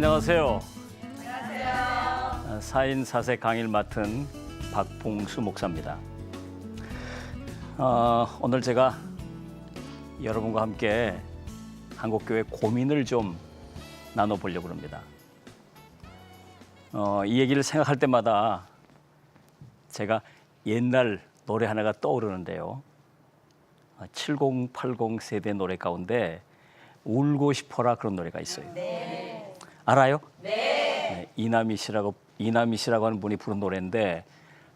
안녕하세요. 사인 사색 강의를 맡은 박봉수 목사입니다. 오늘 제가 여러분과 함께 한국교회 고민을 좀 나눠보려고 합니다. 이 얘기를 생각할 때마다 제가 옛날 노래 하나가 떠오르는데요. 7080 세대 노래 가운데 울고 싶어라 그런 노래가 있어요. 네. 알아요? 네. 이남희 씨라고 하는 분이 부른 노래인데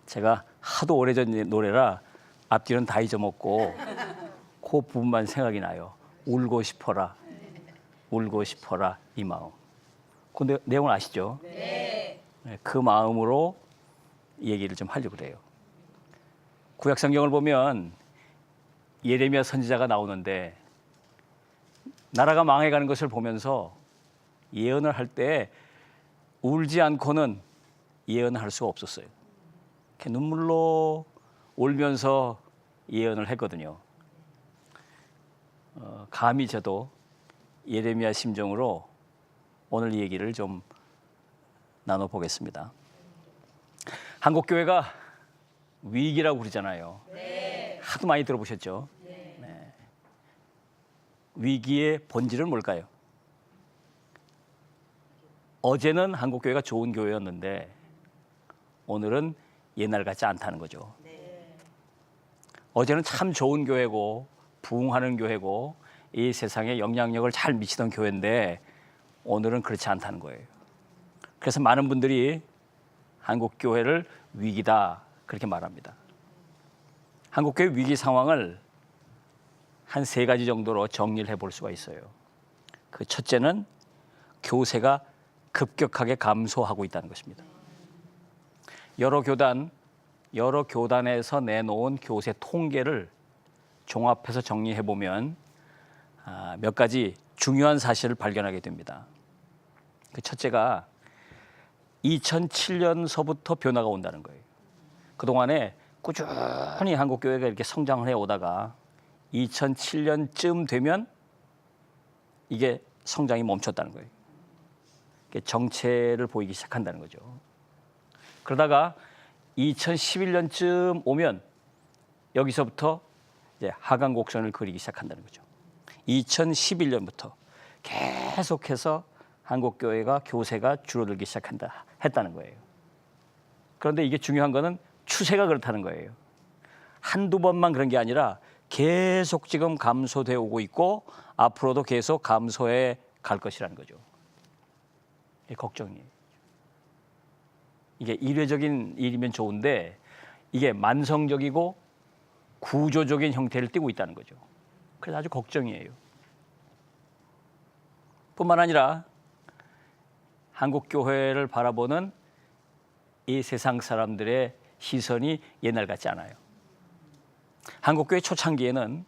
제가 하도 오래전 노래라 앞뒤는 다 잊어먹고 그 부분만 생각이 나요. 울고 싶어라, 울고 싶어라 이 마음. 그 내용을 아시죠? 네. 그 마음으로 얘기를 좀 하려고 그래요. 구약 성경을 보면 예레미야 선지자가 나오는데 나라가 망해가는 것을 보면서 예언을 할 때 울지 않고는 예언을 할 수가 없었어요. 이렇게 눈물로 울면서 예언을 했거든요. 감히 저도 예레미야 심정으로 오늘 이 얘기를 좀 나눠보겠습니다. 한국교회가 위기라고 그러잖아요. 네. 하도 많이 들어보셨죠? 네. 위기의 본질은 뭘까요? 어제는 한국교회가 좋은 교회였는데 오늘은 옛날 같지 않다는 거죠. 네. 어제는 참 좋은 교회고 부흥하는 교회고 이 세상에 영향력을 잘 미치던 교회인데 오늘은 그렇지 않다는 거예요. 그래서 많은 분들이 한국교회를 위기다 그렇게 말합니다. 한국교회 위기 상황을 한 3가지 정도로 정리를 해볼 수가 있어요. 그 첫째는 교세가 급격하게 감소하고 있다는 것입니다. 여러 교단에서 내놓은 교세 통계를 종합해서 정리해 보면 몇 가지 중요한 사실을 발견하게 됩니다. 그 첫째가 2007년서부터 변화가 온다는 거예요. 그동안에 꾸준히 한국교회가 이렇게 성장을 해오다가 2007년쯤 되면 이게 성장이 멈췄다는 거예요. 정체를 보이기 시작한다는 거죠. 그러다가 2011년쯤 오면 여기서부터 이제 하강 곡선을 그리기 시작한다는 거죠. 2011년부터 계속해서 한국교회가 교세가 줄어들기 했다는 거예요. 그런데 이게 중요한 거는 추세가 그렇다는 거예요. 한두 번만 그런 게 아니라 계속 지금 감소되어 오고 있고 앞으로도 계속 감소해 갈 것이라는 거죠. 이게 걱정이에요. 이게 일회적인 일이면 좋은데 이게 만성적이고 구조적인 형태를 띠고 있다는 거죠. 그래서 아주 걱정이에요. 뿐만 아니라 한국교회를 바라보는 이 세상 사람들의 시선이 옛날 같지 않아요. 한국교회 초창기에는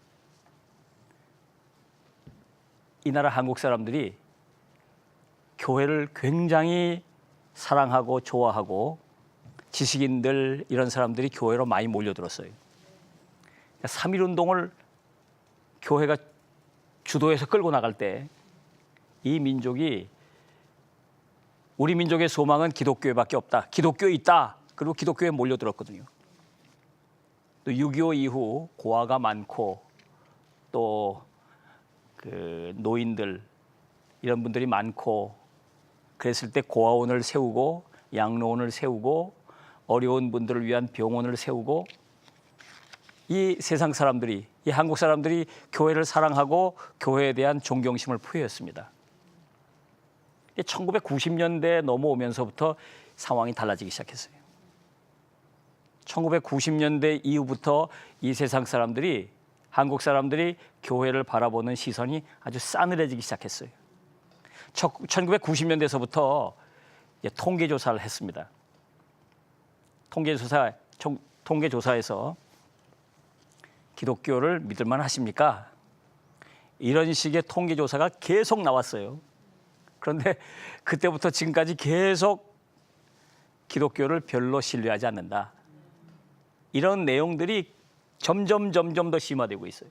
이 나라 한국 사람들이 교회를 굉장히 사랑하고 좋아하고 지식인들 이런 사람들이 교회로 많이 몰려들었어요. 3.1운동을 교회가 주도해서 끌고 나갈 때 이 민족이 우리 민족의 소망은 기독교회밖에 없다. 기독교에 있다. 그리고 기독교에 몰려들었거든요. 또 6.25 이후 고아가 많고 또 그 노인들 이런 분들이 많고 그랬을 때 고아원을 세우고 양로원을 세우고 어려운 분들을 위한 병원을 세우고 이 세상 사람들이 이 한국 사람들이 교회를 사랑하고 교회에 대한 존경심을 표했습니다. 1990년대 넘어오면서부터 상황이 달라지기 시작했어요. 1990년대 이후부터 이 세상 사람들이 한국 사람들이 교회를 바라보는 시선이 아주 싸늘해지기 시작했어요. 1990년대에서부터 통계조사를 했습니다. 통계조사에서 기독교를 믿을만 하십니까? 이런 식의 통계조사가 계속 나왔어요. 그런데 그때부터 지금까지 계속 기독교를 별로 신뢰하지 않는다. 이런 내용들이 점점 더 심화되고 있어요.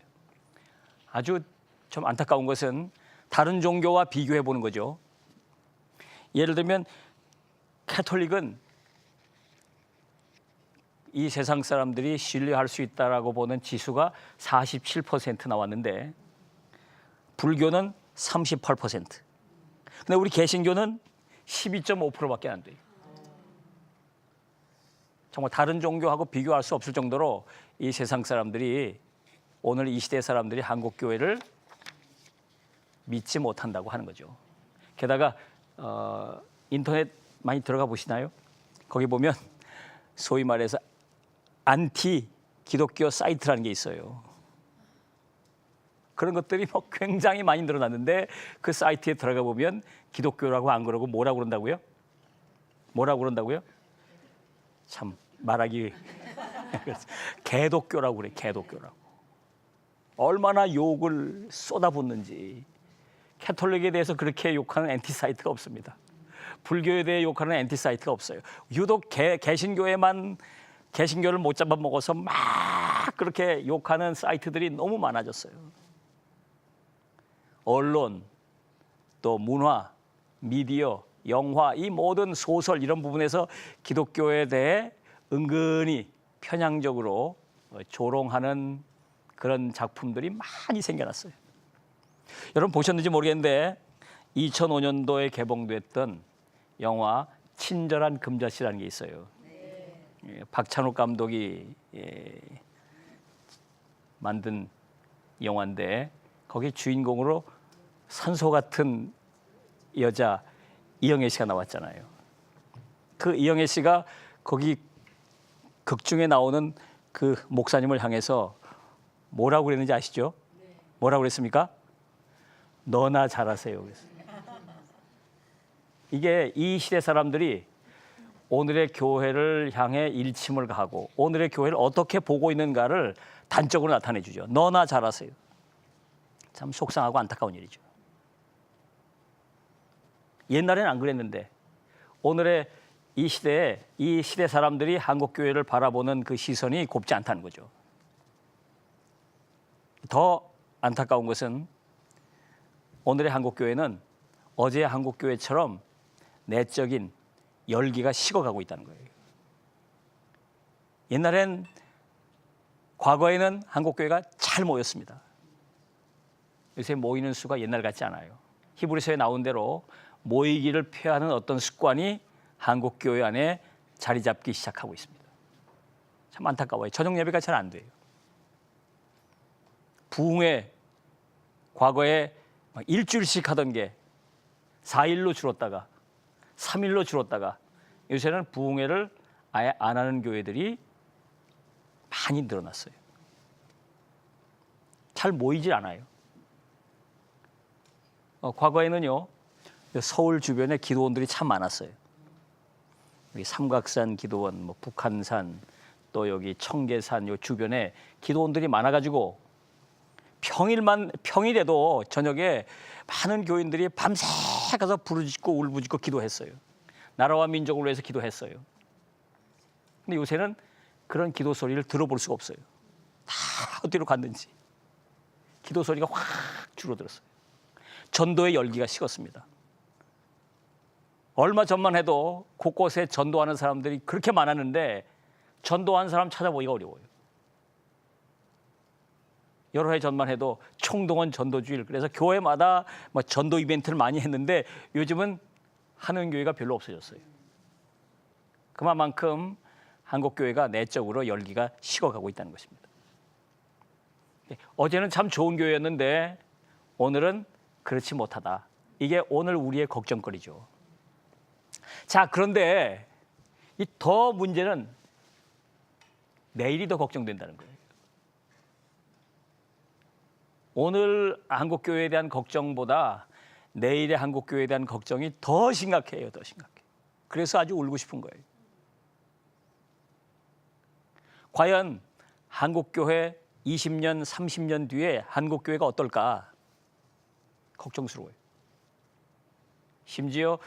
아주 좀 안타까운 것은 다른 종교와 비교해 보는 거죠. 예를 들면 캐톨릭은 이 세상 사람들이 신뢰할 수 있다라고 보는 지수가 47% 나왔는데 불교는 38%. 근데 우리 개신교는 12.5%밖에 안 돼요. 정말 다른 종교하고 비교할 수 없을 정도로 이 세상 사람들이 오늘 이 시대 사람들이 한국 교회를 믿지 못한다고 하는 거죠. 게다가 인터넷 많이 들어가 보시나요? 거기 보면 소위 말해서 안티 기독교 사이트라는 게 있어요. 그런 것들이 뭐 굉장히 많이 늘어났는데 그 사이트에 들어가 보면 기독교라고 안 그러고 뭐라고 그런다고요? 뭐라고 그런다고요? 참 말하기 개독교라고 그래. 개독교라고. 얼마나 욕을 쏟아붓는지. 캐톨릭에 대해서 그렇게 욕하는 엔티 사이트가 없습니다. 불교에 대해 욕하는 엔티 사이트가 없어요. 유독 개신교에만 개신교를 못 잡아먹어서 막 그렇게 욕하는 사이트들이 너무 많아졌어요. 언론, 또 문화, 미디어, 영화, 이 모든 소설 이런 부분에서 기독교에 대해 은근히 편향적으로 조롱하는 그런 작품들이 많이 생겨났어요. 여러분 보셨는지 모르겠는데 2005년도에 개봉됐던 영화 친절한 금자씨라는 게 있어요. 예, 박찬욱 감독이 만든 영화인데 거기 주인공으로 산소 같은 여자 이영애 씨가 나왔잖아요. 그 이영애 씨가 거기 극 중에 나오는 그 목사님을 향해서 뭐라고 그랬는지 아시죠? 뭐라고 그랬습니까? 너나 잘하세요. 그랬어요. 이게 이 시대 사람들이 오늘의 교회를 향해 일침을 가하고 오늘의 교회를 어떻게 보고 있는가를 단적으로 나타내 주죠. 너나 잘하세요. 참 속상하고 안타까운 일이죠. 옛날에는 안 그랬는데 오늘의 이 시대에 이 시대 사람들이 한국 교회를 바라보는 그 시선이 곱지 않다는 거죠. 더 안타까운 것은 오늘의 한국 교회는 어제의 한국 교회처럼 내적인 열기가 식어가고 있다는 거예요. 옛날엔 과거에는 한국 교회가 잘 모였습니다. 요새 모이는 수가 옛날 같지 않아요. 히브리서에 나온 대로 모이기를 표하는 어떤 습관이 한국 교회 안에 자리 잡기 시작하고 있습니다. 참 안타까워요. 저녁 예배가 잘 안 돼요. 부흥회 과거에 일주일씩 하던 게 4일로 줄었다가 3일로 줄었다가 요새는 부흥회를 아예 안 하는 교회들이 많이 늘어났어요. 잘 모이질 않아요. 과거에는요 서울 주변에 기도원들이 참 많았어요. 여기 삼각산 기도원, 뭐 북한산, 또 여기 청계산 요 주변에 기도원들이 많아가지고 평일에도 저녁에 많은 교인들이 밤새 가서 부르짖고 울부짖고 기도했어요. 나라와 민족을 위해서 기도했어요. 근데 요새는 그런 기도 소리를 들어볼 수가 없어요. 다 어디로 갔는지. 기도 소리가 확 줄어들었어요. 전도의 열기가 식었습니다. 얼마 전만 해도 곳곳에 전도하는 사람들이 그렇게 많았는데 전도하는 사람 찾아보기가 어려워요. 여러 해 전만 해도 총동원 전도주일, 그래서 교회마다 뭐 전도 이벤트를 많이 했는데 요즘은 하는 교회가 별로 없어졌어요. 그만큼 한국 교회가 내적으로 열기가 식어가고 있다는 것입니다. 어제는 참 좋은 교회였는데 오늘은 그렇지 못하다. 이게 오늘 우리의 걱정거리죠. 자, 그런데 이 더 문제는 내일이 더 걱정된다는 거예요. 오늘 한국 교회에 대한 걱정보다 내일의 한국 교회에 대한 걱정이 더 심각해요. 더 심각해. 그래서 아주 울고 싶은 거예요. 과연 한국 교회 20년, 30년 뒤에 한국 교회가 어떨까? 걱정스러워요. 심지어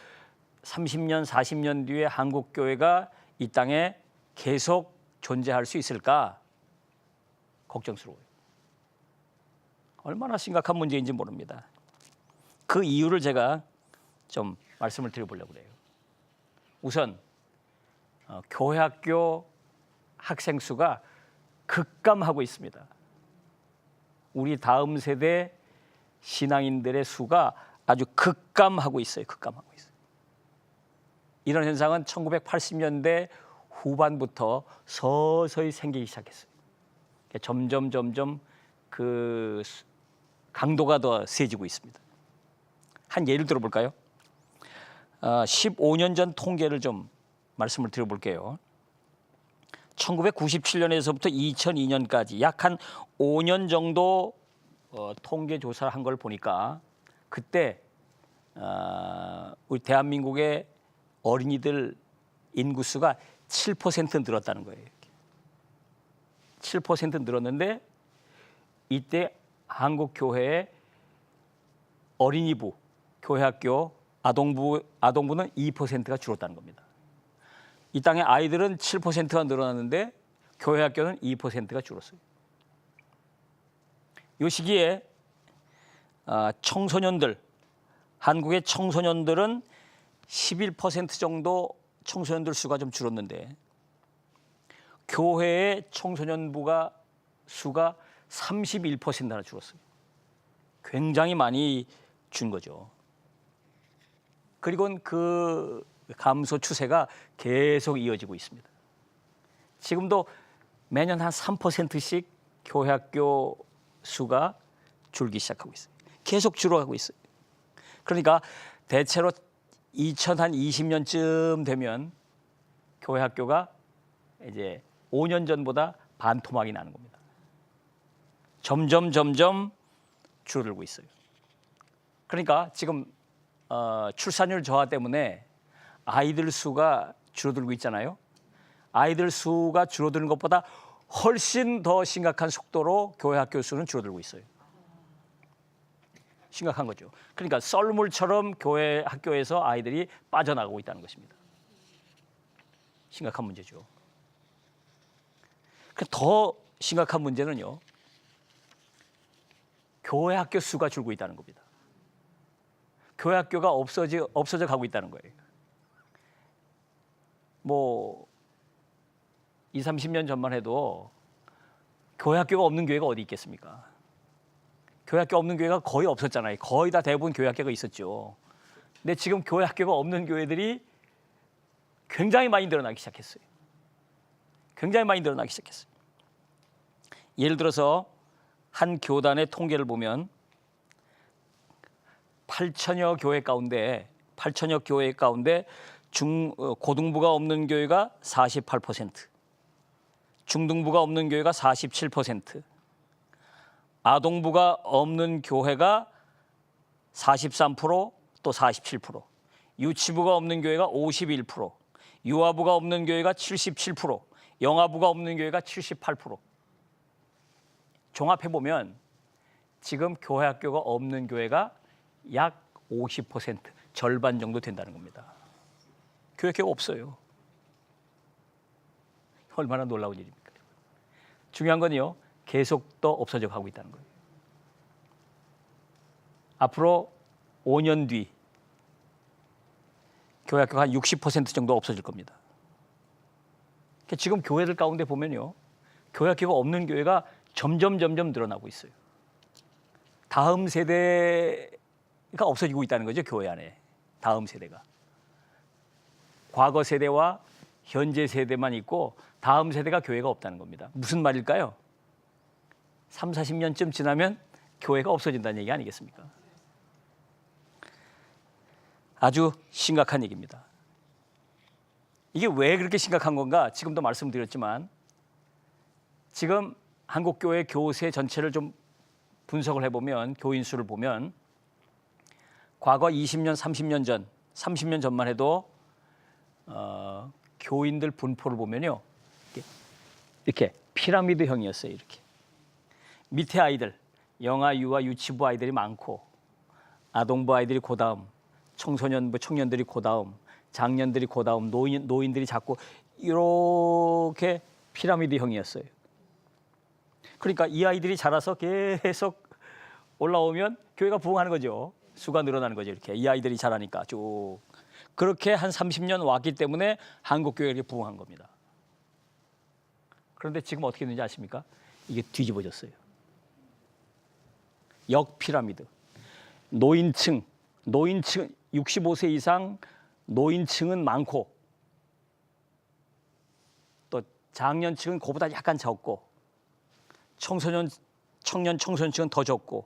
30년, 40년 뒤에 한국 교회가 이 땅에 계속 존재할 수 있을까? 걱정스러워요. 얼마나 심각한 문제인지 모릅니다. 그 이유를 제가 좀 말씀을 드려보려고 그래요. 우선 교회 학교 학생 수가 급감하고 있습니다. 우리 다음 세대 신앙인들의 수가 아주 급감하고 있어요. 급감하고 있어요. 이런 현상은 1980년대 후반부터 서서히 생기기 시작했어요. 점점 그 강도가 더 세지고 있습니다. 한 예를 들어볼까요? 15년 전 통계를 좀 말씀을 드려볼게요. 1997년에서부터 2002년까지 약 한 5년 정도 통계 조사를 한 걸 보니까 그때 우리 대한민국의 어린이들 인구수가 7% 늘었다는 거예요. 7% 늘었는데 이때 한국 교회의 어린이부, 교회학교, 아동부는 2%가 줄었다는 겁니다. 이 땅의 아이들은 7%가 늘어났는데 교회학교는 2%가 줄었어요. 이 시기에 청소년들, 한국의 청소년들은 11% 정도 청소년들 수가 좀 줄었는데 교회의 청소년부가 수가 31%나 줄었어요. 굉장히 많이 준 거죠. 그리고 그 감소 추세가 계속 이어지고 있습니다. 지금도 매년 한 3%씩 교회 학교 수가 줄기 시작하고 있어요. 계속 줄어가고 있어요. 그러니까 대체로 2020년쯤 되면 교회 학교가 이제 5년 전보다 반토막이 나는 겁니다. 점점 줄어들고 있어요. 그러니까 지금 출산율 저하 때문에 아이들 수가 줄어들고 있잖아요. 아이들 수가 줄어드는 것보다 훨씬 더 심각한 속도로 교회 학교 수는 줄어들고 있어요. 심각한 거죠. 그러니까 썰물처럼 교회 학교에서 아이들이 빠져나가고 있다는 것입니다. 심각한 문제죠. 더 심각한 문제는요. 교회 학교 수가 줄고 있다는 겁니다. 교회 학교가 없어져 가고 있다는 거예요. 뭐 20, 30년 전만 해도 교회 학교가 없는 교회가 어디 있겠습니까? 교회 학교 없는 교회가 거의 없었잖아요. 거의 다 대부분 교회 학교가 있었죠. 근데 지금 교회 학교가 없는 교회들이 굉장히 많이 늘어나기 시작했어요. 굉장히 많이 늘어나기 시작했어요. 예를 들어서 한 교단의 통계를 보면 8천여 교회 가운데 고등부가 없는 교회가 48%, 중등부가 없는 교회가 47%, 아동부가 없는 교회가 43%, 또 47%, 유치부가 없는 교회가 51%, 유아부가 없는 교회가 77%, 영아부가 없는 교회가 78%. 종합해 보면 지금 교회 학교가 없는 교회가 약 50%, 절반 정도 된다는 겁니다. 교회 학교가 없어요. 얼마나 놀라운 일입니까? 중요한 건요, 계속 더 없어져 가고 있다는 거예요. 앞으로 5년 뒤 교회 학교가 한 60% 정도 없어질 겁니다. 지금 교회들 가운데 보면요, 교회 학교가 없는 교회가 점점 늘어나고 있어요. 다음 세대가 없어지고 있다는 거죠, 교회 안에. 다음 세대가. 과거 세대와 현재 세대만 있고 다음 세대가 교회가 없다는 겁니다. 무슨 말일까요? 3, 40년쯤 지나면 교회가 없어진다는 얘기 아니겠습니까? 아주 심각한 얘기입니다. 이게 왜 그렇게 심각한 건가? 지금도 말씀드렸지만 지금 한국교회 교세 전체를 좀 분석을 해보면, 교인 수를 보면 과거 20년, 30년 전만 해도 교인들 분포를 보면요, 이렇게 피라미드형이었어요. 이렇게 밑에 아이들, 영아, 유아, 유치부 아이들이 많고 아동부 아이들이 고다음, 청소년부 청년들이 고다음, 장년들이 고다음, 노인들이 작고 이렇게 피라미드형이었어요. 그러니까 이 아이들이 자라서 계속 올라오면 교회가 부흥하는 거죠. 수가 늘어나는 거죠. 이렇게 이 아이들이 자라니까 쭉. 그렇게 한 30년 왔기 때문에 한국 교회가 이렇게 부흥한 겁니다. 그런데 지금 어떻게 되는지 아십니까? 이게 뒤집어졌어요. 역피라미드. 노인층 65세 이상 노인층은 많고 또 장년층은 그보다 약간 적고 청년 청소년층은 더 적고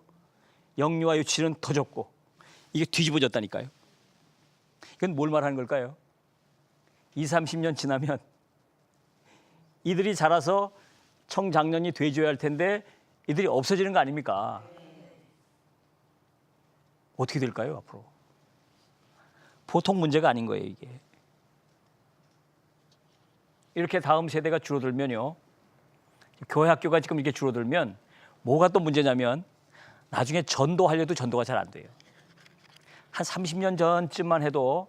영유아 유치는 더 적고 이게 뒤집어졌다니까요. 이건 뭘 말하는 걸까요? 20, 30년 지나면 이들이 자라서 청장년이 돼줘야 할 텐데 이들이 없어지는 거 아닙니까? 어떻게 될까요, 앞으로? 보통 문제가 아닌 거예요, 이게. 이렇게 다음 세대가 줄어들면요. 교회 학교가 지금 이렇게 줄어들면 뭐가 또 문제냐면 나중에 전도하려도 전도가 잘 안 돼요. 한 30년 전쯤만 해도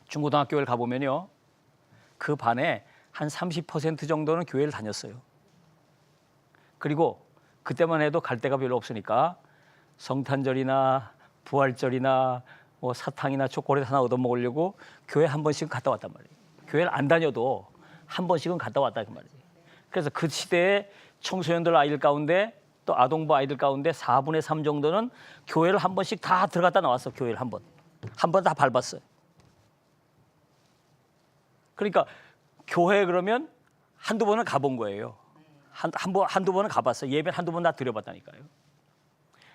중고등학교를 가보면요. 그 반에 한 30% 정도는 교회를 다녔어요. 그리고 그때만 해도 갈 데가 별로 없으니까 성탄절이나 부활절이나 뭐 사탕이나 초콜릿 하나 얻어먹으려고 교회 한 번씩은 갔다 왔단 말이에요. 교회를 안 다녀도 한 번씩은 갔다 왔다 그 말이에요. 그래서 그 시대에 청소년들 아이들 가운데 또 아동부 아이들 가운데 4분의 3 정도는 교회를 한 번씩 다 들어갔다 나왔어. 교회를 한 번 다 밟았어요. 그러니까 교회 그러면 한두 번은 가본 거예요. 한두 번은 가봤어요. 예배 한두 번 다 드려봤다니까요.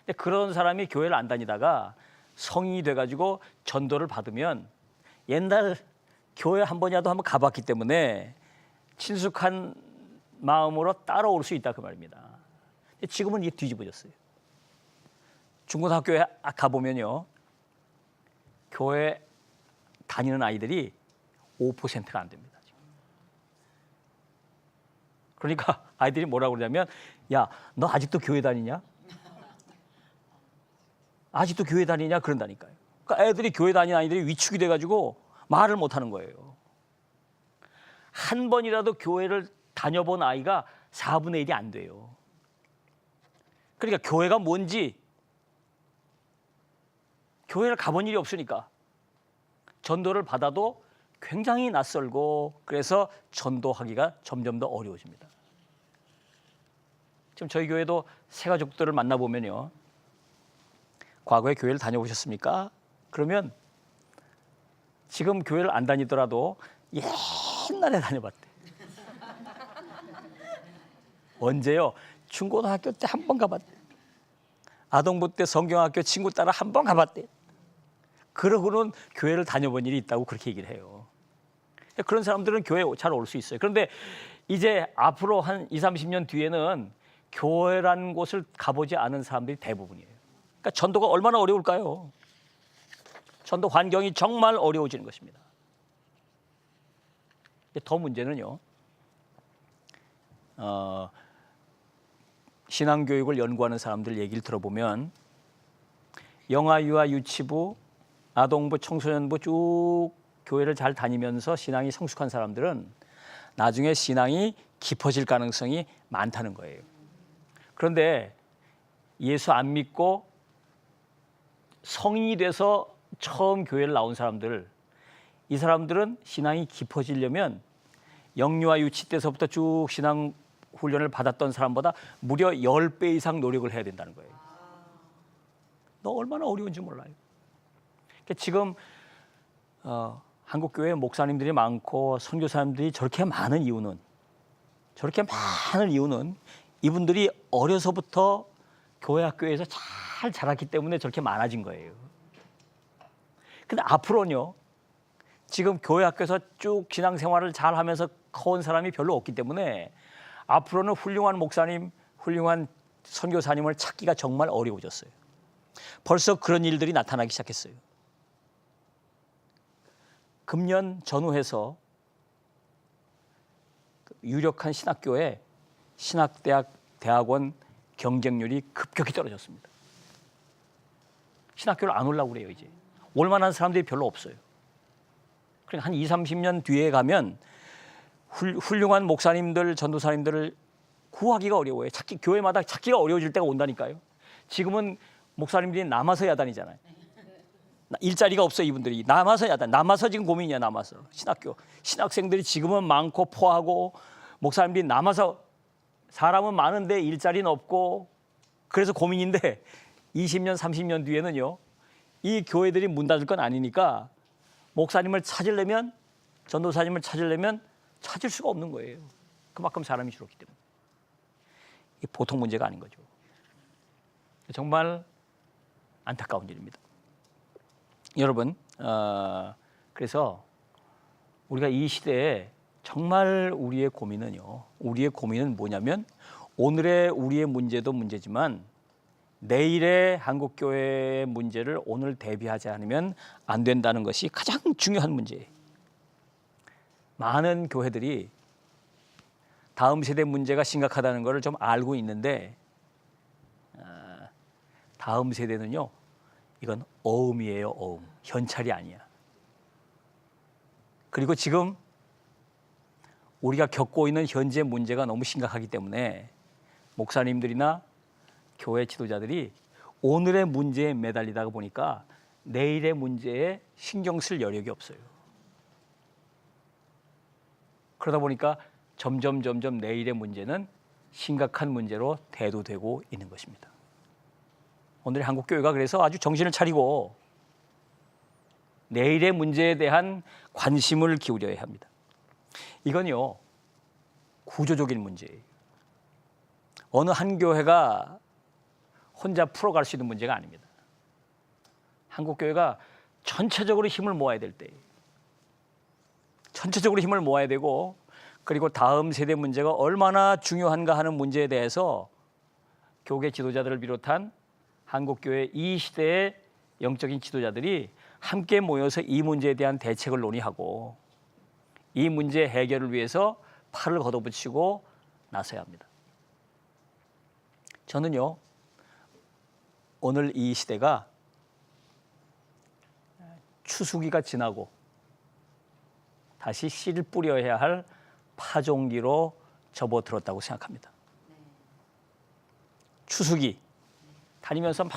근데 그런 사람이 교회를 안 다니다가 성인이 돼가지고 전도를 받으면 옛날 교회 한 번이라도 한번 가봤기 때문에 친숙한 마음으로 따라올 수 있다 그 말입니다. 지금은 이게 뒤집어졌어요. 중고등학교에 가보면요. 교회 다니는 아이들이 5%가 안 됩니다. 지금. 그러니까 아이들이 뭐라고 그러냐면 야, 너 아직도 교회 다니냐? 아직도 교회 다니냐? 그런다니까요. 그러니까 애들이 교회 다니는 아이들이 위축이 돼가지고 말을 못하는 거예요. 한 번이라도 교회를 다녀본 아이가 4분의 1이 안 돼요. 그러니까 교회가 뭔지 교회를 가본 일이 없으니까 전도를 받아도 굉장히 낯설고 그래서 전도하기가 점점 더 어려워집니다. 지금 저희 교회도 새 가족들을 만나보면요. 과거에 교회를 다녀보셨습니까? 그러면 지금 교회를 안 다니더라도 옛날에 다녀봤대. 언제요? 중고등학교 때 한 번 가봤대. 아동부 때 성경학교 친구 따라 한 번 가봤대. 그러고는 교회를 다녀본 일이 있다고 그렇게 얘기를 해요. 그런 사람들은 교회에 잘 올 수 있어요. 그런데 이제 앞으로 한 20, 30년 뒤에는 교회라는 곳을 가보지 않은 사람들이 대부분이에요. 그러니까 전도가 얼마나 어려울까요? 전도 환경이 정말 어려워지는 것입니다. 더 문제는요. 신앙교육을 연구하는 사람들 얘기를 들어보면 영아, 유아, 유치부, 아동부, 청소년부 쭉 교회를 잘 다니면서 신앙이 성숙한 사람들은 나중에 신앙이 깊어질 가능성이 많다는 거예요. 그런데 예수 안 믿고 성인이 돼서 처음 교회를 나온 사람들, 이 사람들은 신앙이 깊어지려면 영유아 유치 때서부터 쭉 신앙 훈련을 받았던 사람보다 무려 10배 이상 노력을 해야 된다는 거예요. 너 얼마나 어려운지 몰라요. 그러니까 지금 한국 교회 목사님들이 많고 선교사님들이 저렇게 많은 이유는 이분들이 어려서부터 교회 학교에서 잘 자랐기 때문에 저렇게 많아진 거예요. 근데 앞으로는요. 지금 교회 학교에서 쭉 신앙생활을 잘 하면서 커온 사람이 별로 없기 때문에 앞으로는 훌륭한 목사님, 훌륭한 선교사님을 찾기가 정말 어려워졌어요. 벌써 그런 일들이 나타나기 시작했어요. 금년 전후해서 유력한 신학교에 신학대학, 대학원 경쟁률이 급격히 떨어졌습니다. 신학교를 안 오려고 그래요, 이제. 올 만한 사람들이 별로 없어요. 그러니까 한 20, 30년 뒤에 가면 훌륭한 목사님들, 전도사님들을 구하기가 어려워요. 교회마다 찾기가 어려워질 때가 온다니까요. 지금은 목사님들이 남아서 야단이잖아요. 일자리가 없어 이분들이. 남아서 지금 고민이야. 남아서 신학생들이 지금은 많고 포하고 목사님들이 남아서 사람은 많은데 일자리는 없고 그래서 고민인데 20년 30년 뒤에는요. 이 교회들이 문 닫을 건 아니니까 목사님을 찾으려면 전도사님을 찾으려면 찾을 수가 없는 거예요. 그만큼 사람이 줄었기 때문에. 이 보통 문제가 아닌 거죠. 정말 안타까운 일입니다. 여러분, 그래서 우리가 이 시대에 정말 우리의 고민은 뭐냐면 오늘의 우리의 문제도 문제지만 내일의 한국교회의 문제를 오늘 대비하지 않으면 안 된다는 것이 가장 중요한 문제예요. 많은 교회들이 다음 세대 문제가 심각하다는 것을 좀 알고 있는데 다음 세대는요. 이건 어음이에요. 어음. 현찰이 아니야. 그리고 지금 우리가 겪고 있는 현재 문제가 너무 심각하기 때문에 목사님들이나 교회 지도자들이 오늘의 문제에 매달리다 보니까 내일의 문제에 신경 쓸 여력이 없어요. 그러다 보니까 점점 내일의 문제는 심각한 문제로 대두되고 있는 것입니다. 오늘 한국교회가 그래서 아주 정신을 차리고 내일의 문제에 대한 관심을 기울여야 합니다. 이건요, 구조적인 문제예요. 어느 한 교회가 혼자 풀어갈 수 있는 문제가 아닙니다. 한국교회가 전체적으로 힘을 모아야 될 때, 전체적으로 힘을 모아야 되고, 그리고 다음 세대 문제가 얼마나 중요한가 하는 문제에 대해서 교계 지도자들을 비롯한 한국교회 이 시대의 영적인 지도자들이 함께 모여서 이 문제에 대한 대책을 논의하고 이 문제 해결을 위해서 팔을 걷어붙이고 나서야 합니다. 저는요, 오늘 이 시대가 추수기가 지나고 다시 씨를 뿌려야 할 파종기로 접어들었다고 생각합니다. 추수기 다니면서 막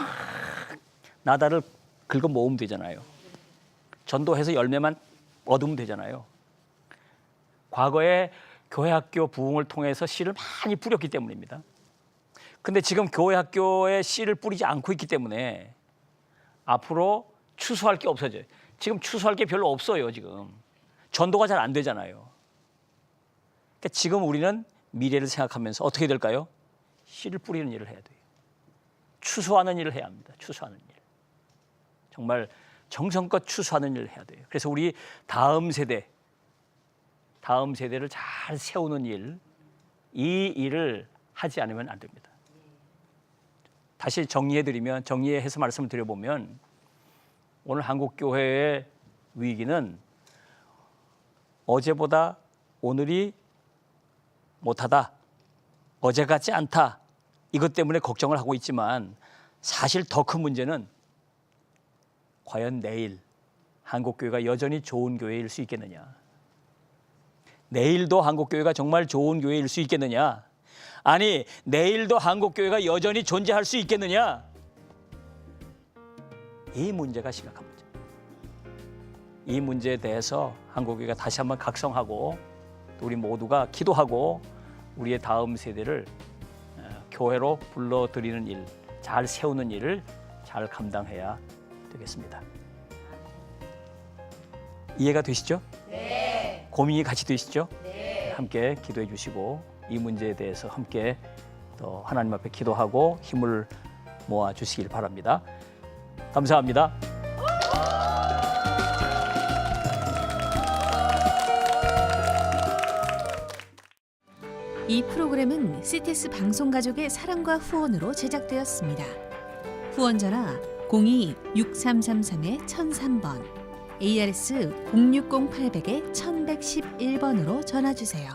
나다를 긁어 모으면 되잖아요. 전도해서 열매만 얻으면 되잖아요. 과거에 교회 학교 부흥을 통해서 씨를 많이 뿌렸기 때문입니다. 근데 지금 교회 학교에 씨를 뿌리지 않고 있기 때문에 앞으로 추수할 게 없어져요. 지금 추수할 게 별로 없어요. 지금 전도가 잘 안 되잖아요. 그러니까 지금 우리는 미래를 생각하면서 어떻게 될까요? 씨를 뿌리는 일을 해야 돼요. 추수하는 일을 해야 합니다. 추수하는 일. 정말 정성껏 추수하는 일을 해야 돼요. 그래서 우리 다음 세대를 잘 세우는 일, 이 일을 하지 않으면 안 됩니다. 다시 정리해서 말씀을 드려보면 오늘 한국교회의 위기는 어제보다 오늘이 못하다, 어제 같지 않다, 이것 때문에 걱정을 하고 있지만 사실 더 큰 문제는 과연 내일 한국교회가 여전히 좋은 교회일 수 있겠느냐, 내일도 한국교회가 정말 좋은 교회일 수 있겠느냐, 아니 내일도 한국교회가 여전히 존재할 수 있겠느냐, 이 문제가 심각한 문제. 이 문제에 대해서 한국교회가 다시 한번 각성하고 우리 모두가 기도하고 우리의 다음 세대를 교회로 불러들이는 일, 잘 세우는 일을 잘 감당해야 되겠습니다. 이해가 되시죠? 네. 고민이 같이 되시죠? 네. 함께 기도해 주시고 이 문제에 대해서 함께 또 하나님 앞에 기도하고 힘을 모아 주시길 바랍니다. 감사합니다. 이 프로그램은 CTS 방송가족의 사랑과 후원으로 제작되었습니다. 후원 전화 02-6333-1003번, ARS 060-800-1111번으로 전화 주세요.